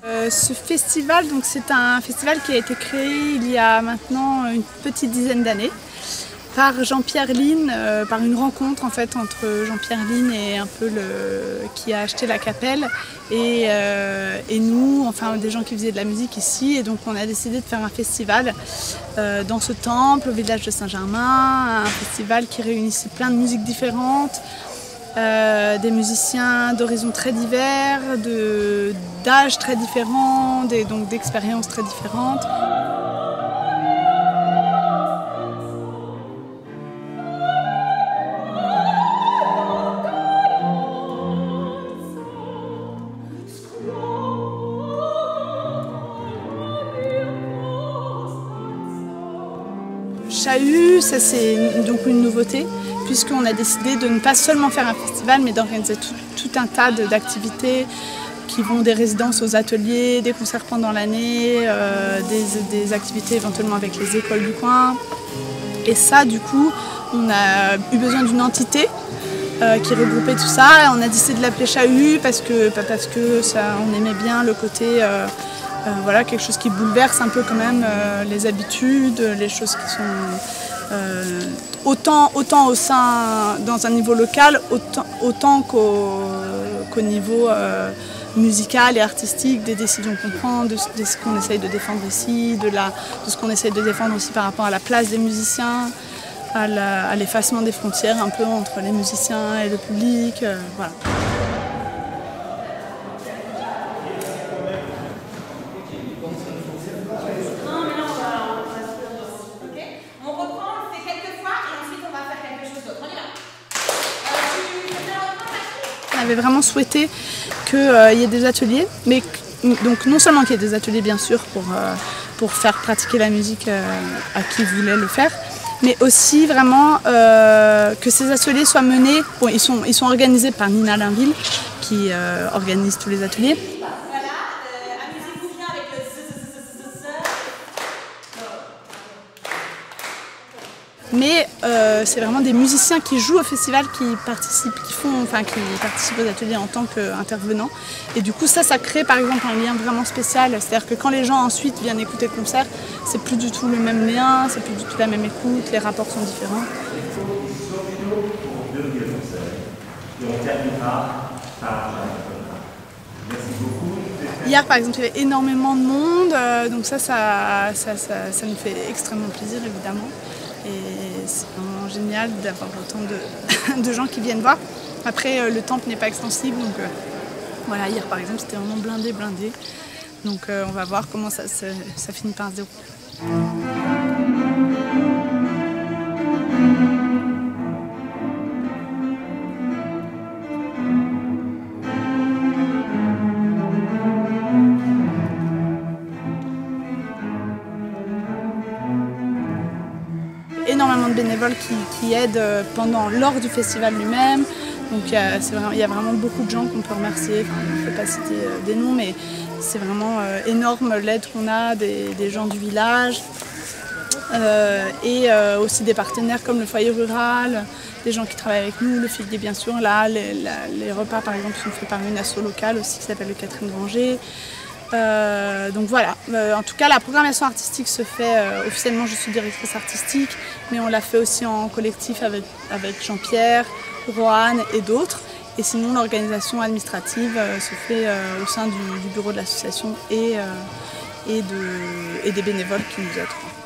Ce festival, c'est un festival qui a été créé il y a maintenant une petite dizaine d'années par Jean-Pierre Line, par une rencontre en fait entre Jean-Pierre Line et un peu qui a acheté la Capelle et nous, enfin des gens qui faisaient de la musique ici, et donc on a décidé de faire un festival dans ce temple au village de Saint-Germain, un festival qui réunissait plein de musiques différentes. Des musiciens d'horizons très divers, d'âges très différents, donc d'expériences très différentes. Chahut, ça c'est donc une nouveauté, puisqu'on a décidé de ne pas seulement faire un festival, mais d'organiser tout un tas d'activités qui vont des résidences aux ateliers, des concerts pendant l'année, des activités éventuellement avec les écoles du coin. Et ça, du coup, on a eu besoin d'une entité qui regroupait tout ça. Et on a décidé de l'appeler Chahut parce que on aimait bien le côté... voilà, quelque chose qui bouleverse un peu quand même les habitudes, les choses qui sont autant dans un niveau local, autant qu'au niveau musical et artistique, des décisions qu'on prend, de ce qu'on essaye de défendre ici, de ce qu'on essaye de défendre aussi par rapport à la place des musiciens, à l'effacement des frontières un peu entre les musiciens et le public, voilà. On avait vraiment souhaité qu'il y ait des ateliers, mais donc non seulement qu'il y ait des ateliers bien sûr pour faire pratiquer la musique à qui voulait le faire, mais aussi vraiment que ces ateliers soient menés, bon, ils sont organisés par Nina Linville qui organise tous les ateliers. Mais c'est vraiment des musiciens qui jouent au festival, qui participent aux ateliers en tant qu'intervenants. Et du coup, ça crée par exemple un lien vraiment spécial. C'est-à-dire que quand les gens ensuite viennent écouter le concert, c'est plus du tout le même lien, c'est plus du tout la même écoute, les rapports sont différents. Hier, par exemple, il y avait énormément de monde, donc ça nous fait extrêmement plaisir, évidemment. Et c'est vraiment génial d'avoir autant de gens qui viennent voir. Après, le temple n'est pas extensible, donc voilà, hier par exemple, c'était vraiment blindé. Donc on va voir comment ça finit par se dérouler. Énormément de bénévoles qui aident lors du festival lui-même. Donc il y a vraiment beaucoup de gens qu'on peut remercier. Enfin, je ne peux pas citer des noms, mais c'est vraiment énorme l'aide qu'on a des gens du village. Et aussi des partenaires comme le foyer rural, des gens qui travaillent avec nous, le Figuier bien sûr. Là, les repas par exemple sont faits par une asso locale aussi qui s'appelle le Catherine Granger. Donc voilà, en tout cas la programmation artistique se fait officiellement, je suis directrice artistique, mais on l'a fait aussi en collectif avec Jean-Pierre, Roanne et d'autres. Et sinon l'organisation administrative se fait au sein du bureau de l'association et des bénévoles qui nous aident.